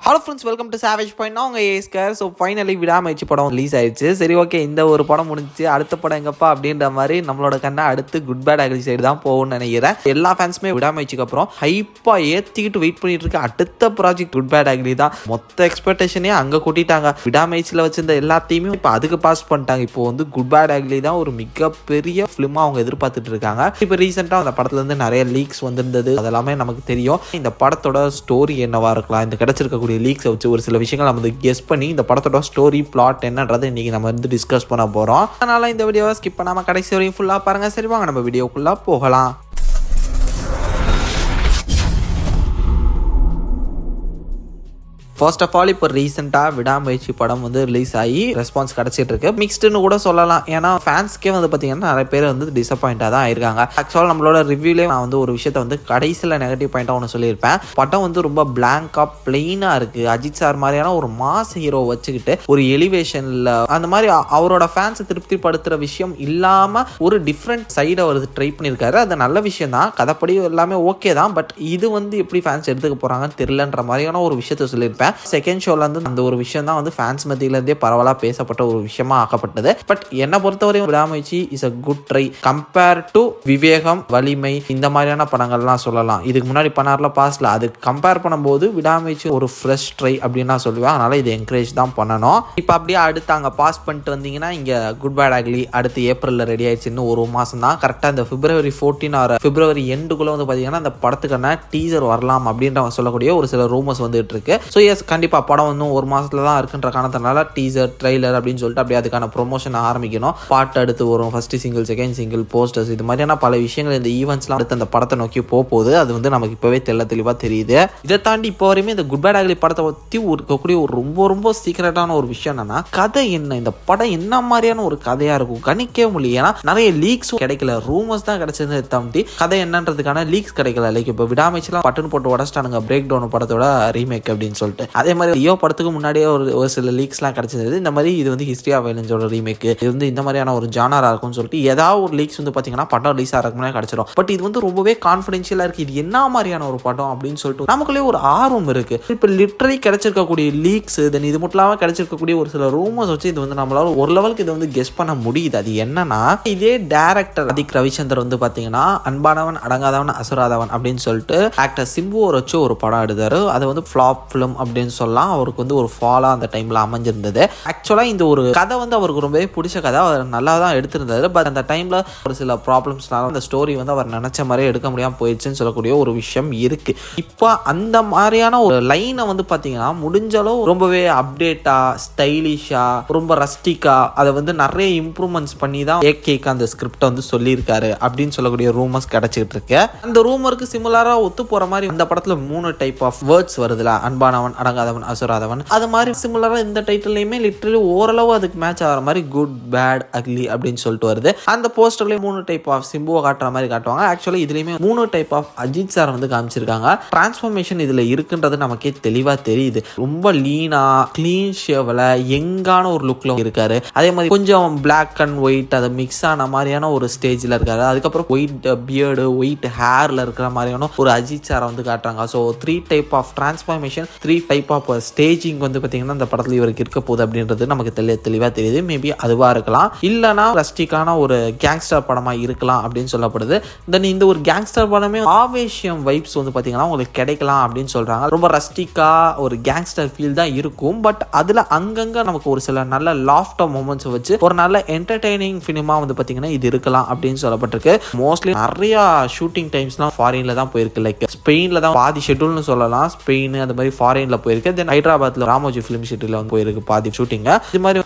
Hello friends, welcome to savage point. நான் உங்கள் ஏஸ்கர். So finally விடாமுயற்சி படம் ரிலீஸ் ஆயிடுச்சு. சரி, ஓகே, இந்த ஒரு படம் முடிஞ்சிச்சு, அடுத்த படம் எங்கப்பா அப்படின்ற மாதிரி நம்மளோட கண்ணை அடுத்து குட் பேட் அக்லி சைடு தான் போகும்னு நினைக்கிறேன். எல்லா ஃபேன்ஸுமே விடாமுயற்சிக்கு அப்புறம் ஹைப்பாக ஏற்றிக்கிட்டு வெயிட் பண்ணிட்டு இருக்க அடுத்த ப்ராஜெக்ட் குட் பேட் அக்லி தான். மொத்த எக்ஸ்பெக்டேஷனே அங்கே கூட்டிட்டாங்க. விடாமுயற்சியில் வச்சிருந்த எல்லாத்தையுமே இப்போ அதுக்கு பாஸ் பண்ணிட்டாங்க. இப்போ வந்து குட் பேட் அக்லி தான் ஒரு மிகப்பெரிய ஃபிலிமாக அவங்க எதிர்பார்த்துட்டு இருக்காங்க. இப்போ ரீசெண்டாக அந்த படத்துலேருந்து நிறைய லீக்ஸ் வந்திருந்தது, அதெல்லாமே நமக்கு தெரியும். இந்த படத்தோட ஸ்டோரி என்னவா இருக்கலாம், இந்த கிடைச்சிருக்கக்கூடிய லீக்ஸை வச்சு ஒரு சில விஷயங்கள் நம்ம கெஸ் பண்ணி இந்த படத்தோட ஸ்டோரி பிளாட் என்னன்றதை இன்னைக்கு நம்ம வந்து டிஸ்கஸ் பண்ண போறோம். அதனால இந்த வீடியோவை ஸ்கிப் பண்ணாம கடைசி வரையும் ஃபுல்லா பாருங்க. சரி, வாங்க நம்ம வீடியோக்குள்ள போகலாம். ஃபர்ஸ்ட் ஆஃப் ஆல், இப்போ ரீசெண்டாக விடாமுயற்சி படம் வந்து ரிலீஸ் ஆகி ரெஸ்பான்ஸ் கிடச்சிட்டு இருக்கு. மிக்ஸ்டுன்னு கூட சொல்லலாம். ஏன்னா ஃபேன்ஸ்க்கே வந்து பார்த்தீங்கன்னா நிறைய பேர் வந்து டிசப்பாயிண்டாக தான் ஆயிருக்காங்க. ஆக்சுவலாக நம்மளோட ரிவ்யூலேயே நான் வந்து ஒரு விஷயத்தை வந்து கடைசியில் நெகட்டிவ் பாயிண்டாக ஒன்று சொல்லியிருப்பேன். படம் வந்து ரொம்ப பிளாங்காக பிளெயினாக இருக்குது. அஜித் சார் மாதிரியான ஒரு மாஸ் ஹீரோ வச்சுக்கிட்டு ஒரு எலிவேஷனில் அந்த மாதிரி அவரோட ஃபேன்ஸை திருப்திப்படுத்துகிற விஷயம் இல்லாமல் ஒரு டிஃப்ரெண்ட் சைடை அவர் ட்ரை பண்ணியிருக்காரு. அது நல்ல விஷயம் தான், கதைப்படி எல்லாமே ஓகே தான். பட் இது வந்து எப்படி ஃபேன்ஸ் எடுத்துக்க போகிறாங்கன்னு தெரியலன்ற மாதிரியான ஒரு விஷயத்த சொல்லியிருப்பேன். செகண்ட் ஷோல இருந்து அந்த ஒரு விஷயம் தான் வந்து ஃபேன்ஸ் மத்தியில இருந்தே பரவலா பேசப்பட்ட ஒரு விஷயமா ஆக்கப்பட்டது. பட் என்ன பொறுத்தவரையும் Vidaamuyarchi is a good try compare to Vivegam, Valimai, இந்த மாதிரியான படங்கள்லாம் சொல்லலாம். இதுக்கு முன்னாடி பண்ணார்ல பாஸ்ட்ல, அது கம்பேர் பண்ணும்போது விடாமுயற்சி ஒரு ஃப்ரெஷ் ட்ரை அப்படின்னு நான் சொல்லுவேன். அதனால இது என்கரேஜ் தான் பண்ணணும். இப்போ அப்படியே அடுத்து அங்கே பாஸ் பண்ணிட்டு வந்தீங்கன்னா இங்க குட் பேட் அக்லி அடுத்து ஏப்ரல்ல ரெடி ஆயிடுச்சு. இன்னும் ஒரு மாசம் தான். கரெக்டா இந்த February 14 ஆர் February எண்டுக்குள்ள வந்து பாத்தீங்கன்னா அந்த படத்துக்கான டீசர் வரலாம் அப்படின்ற சொல்லக்கூடிய ஒரு சில ரூமர்ஸ் வந்துட்டு இருக்கு. ஸோ கண்டிப்பா படம் வந்து ஒரு மாசத்துல தான் இருக்குன்ற காரணத்தினால டீசர், ட்ரெய்லர் அப்படின்னு சொல்லிட்டு அப்படியே அதுக்கான ப்ரொமோஷன் ஆரம்பிக்கணும். பாட்டு அடுத்து வரும், first single, second single, posters, இது மாதிரியான பல விஷயங்கள் இந்த ஈவெண்ட்ஸ்லாம் அடுத்து அந்த படத்தை நோக்கி போகுது. அது வந்து நமக்கு இப்பவே தெளிவா தெரியுது. இதை தாண்டி இப்போ வரையுமே இந்த குட் பேட் அக்லி படத்தை பற்றி இருக்கக்கூடிய ஒரு ரொம்ப சீக்கிரட்டான ஒரு விஷயம் என்னன்னா, கதை என்ன, இந்த படம் என்ன மாதிரியான ஒரு கதையா இருக்கும் கணிக்கவே முடியல. ஏன்னா நிறைய லீக்ஸும் கிடைக்கல, ரூமர்ஸ் தான் கிடைச்சது தாண்டி கதை என்னன்றதுக்கான லீக்ஸ் கிடைக்கல. லைக் இப்போ விடாமுயற்சிலாம் பட்டன் போட்டு உடச்சிட்டானுங்க பிரேக் டவுன் படத்தோட ரீமேக் அப்படின்னு சொல்லிட்டு. அதே மாதிரி லியோ படத்துக்கு முன்னாடியே ஒரு சில லீக்ஸ்லாம் கிடைச்சிருந்தது. இந்த மாதிரி இது வந்து ஹிஸ்டரி ஆஃப் வயலன்ஸோட ரீமேக், இது வந்து இந்த மாதிரியான ஒரு ஜானரா இருக்கும்னு சொல்லிட்டு ஏதாவது ஒரு லீக்ஸ் வந்து பார்த்தீங்கன்னா படம் ரிலீஸ் ஆகிறதுக்கு முன்னாடி கிடைச்சிடும். பட் இது வந்து ரொம்பவே கான்ஃபிடென்ஷியலாக இருக்குது. இது என்ன மாதிரியான ஒரு படம் அப்படின்னு சொல்லிட்டு நமக்குள்ளே ஒரு ஆர்வம் இருக்குது. இப்போ லிட்டரலி கிடைச்சிருக்கக்கூடிய லீக்ஸ், தென் இது மட்டும் இல்லாமல் கிடைச்சிருக்கக்கூடிய ஒரு சில ரூமர்ஸ் வச்சு இது வந்து நம்மளால ஒரு லெவலுக்கு இது வந்து கெஸ் பண்ண முடியுது. அது என்னன்னா, இதே டேரக்டர் அதிக் ரவிச்சந்தர் வந்து பார்த்தீங்கன்னா அன்பானவன், அடங்காதவன், அசுராதவன் அப்படின்னு சொல்லிட்டு ஆக்டர் சிம்புவை வச்சு ஒரு படம் எடுத்தாரு. அது வந்து ஃப்ளாப் ஃபிலிம் அப்படின்னு சொல்லலாம். அவருக்கு வந்து ஒரு ஃபாலா அந்த டைம்ல அமைஞ்சிருந்தது. ஆக்சுவலாக இந்த ஒரு கதை வந்து அவருக்கு ரொம்பவே பிடிச்ச கதை, அவர் நல்லா தான் எடுத்திருந்தாரு. பட் அந்த டைம்ல ஒரு சில ப்ராப்ளம்ஸ்னால அந்த ஸ்டோரி வந்து அவர் நினைச்ச மாதிரியே எடுக்க முடியாமல் போயிடுச்சுன்னு சொல்லக்கூடிய ஒரு விஷயம் இருக்கு. இப்போ அந்த மாதிரியான ஒரு லைனை வந்து பார்த்தீங்கன்னா முடிஞ்சளவு ரொம்பவே அப்டேட்டா, ஸ்டைலிஷா, ரொம்ப ரஸ்டிக்கா அதை வந்து நிறைய இம்ப்ரூவ்மெண்ட்ஸ் பண்ணி தான் ஏகேக்கு அந்த ஸ்கிரிப்டை வந்து சொல்லியிருக்காரு அப்படின்னு சொல்லக்கூடிய ரூமர்ஸ் கிடைச்சிட்டு இருக்கு. அந்த ரூமருக்கு சிமிலரா ஒத்து போற மாதிரி அந்த படத்துல 3 டைப் ஆஃப் வேர்ட்ஸ் வருதுல, அன்பானவன், அடங்காதவன், அசுராதவன். அது மாதிரி சிமிலரா இந்த டைட்டில்லையுமே லிட்டரலி ஓரளவு அதுக்கு மேட்ச் ஆகிற மாதிரி குட் பேட் அக்லி அப்படின்னு சொல்லிட்டு வருது. அந்த போஸ்டர்லயும் 3 டைப் ஆஃப் சிம்புவை காட்டுற மாதிரி காட்டுவாங்க. ஆக்சுவலி இதுலயுமே 3 டைப் ஆஃப் அஜித் சார் வந்து காமிச்சிருக்காங்க. டிரான்ஸ்ஃபர்மேஷன் இதுல இருக்குன்றது நமக்கே தெளிவா தெரியுது. ரொம்ப லீனா, கிளீன் ஷேவ்ல, யங்கான ஒரு லுக்ல இருக்காரு. அதே மாதிரி கொஞ்சம் பிளாக் அண்ட் ஒயிட் அது மிக்ஸ் ஆன மாதிரியான ஒரு ஸ்டேஜ்ல இருக்காரு. அதுக்கப்புறம் ஒயிட் பியர்டு, ஒயிட் ஹேர்ல இருக்கிற மாதிரியான ஒரு அஜித் சாரை வந்து காட்டுறாங்க. So 3 type of transformation, 3 type of staging வந்து பார்த்தீங்கன்னா இந்த படத்தில் இவருக்கு இருக்க போகுது அப்படின்றது நமக்கு தெளிவாக தெரியுது. மேபி அதுவாக இருக்கலாம், இல்லைனா ரஸ்டிக்கான ஒரு கேங்ஸ்டர் படமாக இருக்கலாம் அப்படின்னு சொல்லப்படுது. தென் இந்த ஒரு கேங்ஸ்டர் படமே ஆவேஷம் வைப்ஸ் வந்து பார்த்தீங்கன்னா உங்களுக்கு கிடைக்கலாம் அப்படின்னு சொல்கிறாங்க. ரொம்ப ரஸ்டிக்கா ஒரு கேங்ஸ்டர் ஃபீல் தான் இருக்கும். பட் அதில் அங்கங்கே நமக்கு ஒரு சில நல்ல லாஃப்ட் மொமெண்ட்ஸ் வச்சு ஒரு நல்ல என்டர்டெய்னிங் ஃபிலிமாக வந்து பார்த்தீங்கன்னா இது இருக்கலாம் அப்படின்னு சொல்லப்பட்டிருக்கு. மோஸ்ட்லி நிறைய ஷூட்டிங் டைம்ஸ்லாம் ஃபாரின்ல தான் போயிருக்கு. லைக் ஸ்பெயின்ல தான் பாதி ஷெட்யூல்னு சொல்லலாம். ஸ்பெயின் அந்த மாதிரி ஃபாரின்ல போயிருக்கு. தென் ஹைதராபாத்ல ராமோஜி ஃபிலிம் சிட்டில வந்து போயிருக்கு பாதி ஷூட்டிங். இது மாதிரி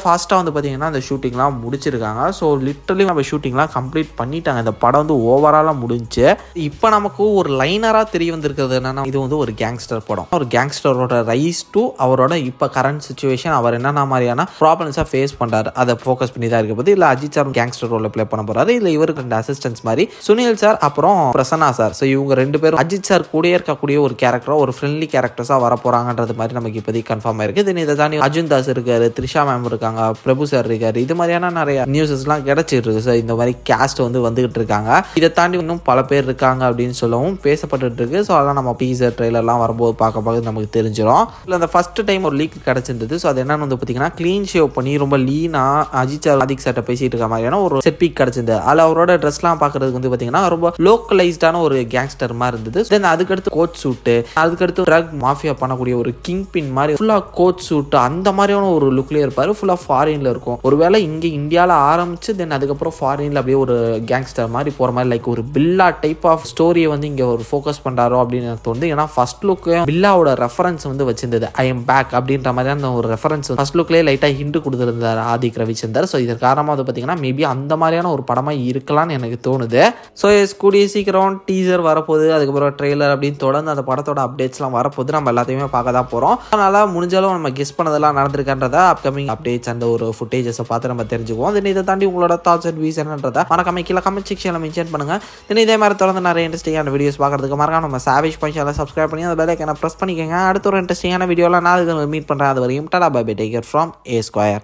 ஃபாஸ்டா வந்து பாத்தீங்கன்னா அந்த ஷூட்டிங்லாம் முடிச்சிருக்காங்க. ஸோ லிட்டரலி நம்ம ஷூட்டிங்லாம் கம்ப்ளீட் பண்ணிட்டாங்க. இந்த படம் வந்து ஓவராலா முடிஞ்சு இப்போ நமக்கு ஒரு லைனரா தெரிய வந்திருக்கிறது என்னன்னா, இது வந்து ஒரு கேங்ஸ்டர் படம். ஒரு கேங்ஸ்டரோட ரைஸ் டு அவரோட இப்போ கரண்ட் சிச்சுவேஷன், அவர் என்னென்ன மாதிரியான ப்ராப்ளம்ஸா ஃபேஸ் பண்றாரு அதை ஃபோக்கஸ் பண்ணி தான் இருக்க போது. இல்ல அஜித் சார் கேங்ஸ்டர் ரோல பிளே பண்ண போறாரு, இல்ல இவருக்கு 2 அசிஸ்டன்ஸ் மாதிரி சுனில் சார் அப்புறம் பிரசன்னா சார். ஸோ இவங்க 2 பேரும் அஜித் சார் கூட இருக்கக்கூடிய ஒரு கேரக்டரா, ஒரு ஃப்ரெண்ட்லி கேரக்டர்ஸா வர போகிறாங்கன்றது மாதிரி நமக்கு இப்போதைக்கு கன்ஃபார்ம் ஆயிருக்கு. தென் இதை தாண்டி அர்ஜுன் தாஸ் இருக்காரு, த்ரிஷா மேம் இருக்காங்க, பிரபு சார் இருக்காரு, இது மாதிரியான நிறைய நியூஸஸ்லாம் கிடைச்சிட்டு இருக்கு. ஸோ இந்த மாதிரி கேஸ்ட் வந்துகிட்டு இருக்காங்க. இதை தாண்டி இன்னும் பல பேர் இருக்காங்க அப்படின்னு சொல்லவும் பேசப்பட்டு இருக்கு. ஸோ அதெல்லாம் நம்ம டீசர் ட்ரெய்லர்லாம் வரும்போது பார்க்கும்போது நமக்கு தெரிஞ்சிடும். இல்லை அந்த ஃபர்ஸ்ட் டைம் ஒரு லீக் கிடைச்சிருந்தது. ஸோ அது என்னன்னு பார்த்தீங்கன்னா க்ளீன் ஷேவ் பண்ணி ரொம்ப லீனா அஜித் சார் ஆதிக் சார்ட்ட பேசிட்டு இருக்க மாதிரியான ஒரு செட் பீக் கிடைச்சிருந்தது. அதில் அவரோட ட்ரெஸ்லாம் பார்க்கறதுக்கு பார்த்தீங்கன்னா ரொம்ப லோக்கலைஸ்டான ஒரு கேங்ஸ்டர் மாதிரி இருந்தது. தென் அதுக்கடுத்து கோட் சூட்டு, அதுக்கடுத்து ட்ரக் மாஃபியா பண்ணக்கூடிய ஒரு கிங் பின் மாதிரி ஃபுல்லாக கோட் சூட்டு அந்த மாதிரியான ஒரு லுக்லேயே இருப்பார். ஃபுல்லாக ஃபாரின்ல இருக்கும். ஒருவேளை இங்கே இந்தியாவில் ஆரம்பிச்சு தென் அதுக்கப்புறம் ஃபாரின்ல அப்படியே ஒரு கேங்ஸ்டர் மாதிரி போகிற மாதிரி லைக் ஒரு பில்லா டைப் ஆஃப் ஸ்டோரியை இங்கே ஒரு ஃபோக்கஸ் பண்ணுறாரோ அப்படின்னு எனக்கு தோணுது. ஏன்னா ஃபர்ஸ்ட் லுக்கு பில்லாவோட ரெஃபரன்ஸ் வச்சிருந்தது. ஐ எம் பேக் அப்படின்ற மாதிரியான ஒரு ரெஃபரன்ஸ் ஃபர்ஸ்ட் லுக்லேயே லைட்டாக ஹிண்ட் கொடுத்துருந்தார் ஆதிக் ரவிச்சந்தர். ஸோ இதன் காரணமாக பார்த்தீங்கன்னா மேபி அந்த மாதிரியான ஒரு படமாக இருக்கலாம்னு எனக்கு தோணுது. ஸோ கூடிய சீக்கிரம் டீசர் வரப்போகுது, அதுக்கப்புறம் ட்ரெய்லர் அப்படின்னு தொடர்ந்து அந்த படத்தோட அப்டேட்ஸ்லாம் வரப்போகுது. நம்ம எல்லாத்தையுமே பார்க்க தான் போகிறோம். அதனால் முடிஞ்சாலும் நம்ம கெஸ் பண்ணதெல்லாம் நடந்திருக்கின்றத அப்கமிங் அப்டேட்ஸ் அந்த ஒரு ஃபுட்டேஜஸை பார்த்து நம்ம தெரிஞ்சுக்குவோம். தென் இதை தாண்டி உங்களோட தாட்ஸ் அண்ட் வியூஸ் என்னன்றதை மறக்காம கீழே கமெண்ட் செக்ஷனில் மென்ஷன் பண்ணுங்கள். தென் இதே மாதிரி தொடர்ந்து நிறைய இன்ட்ரெஸ்டிங்கான வீடியோஸ் பார்க்கறதுக்கு மறக்காம நம்ம சாவேஜ் பாயிண்ட் சேனலை சப்ஸ்கிரைப் பண்ணி அந்த பெல் ஐகானை ப்ரெஸ் பண்ணிக்கோங்க. அடுத்த ஒரு இன்ட்ரெஸ்டிங்கான வீடியோவில் நான் மீட் பண்ணுறேன். அது வரையும் tata bye bye, take care from A Square.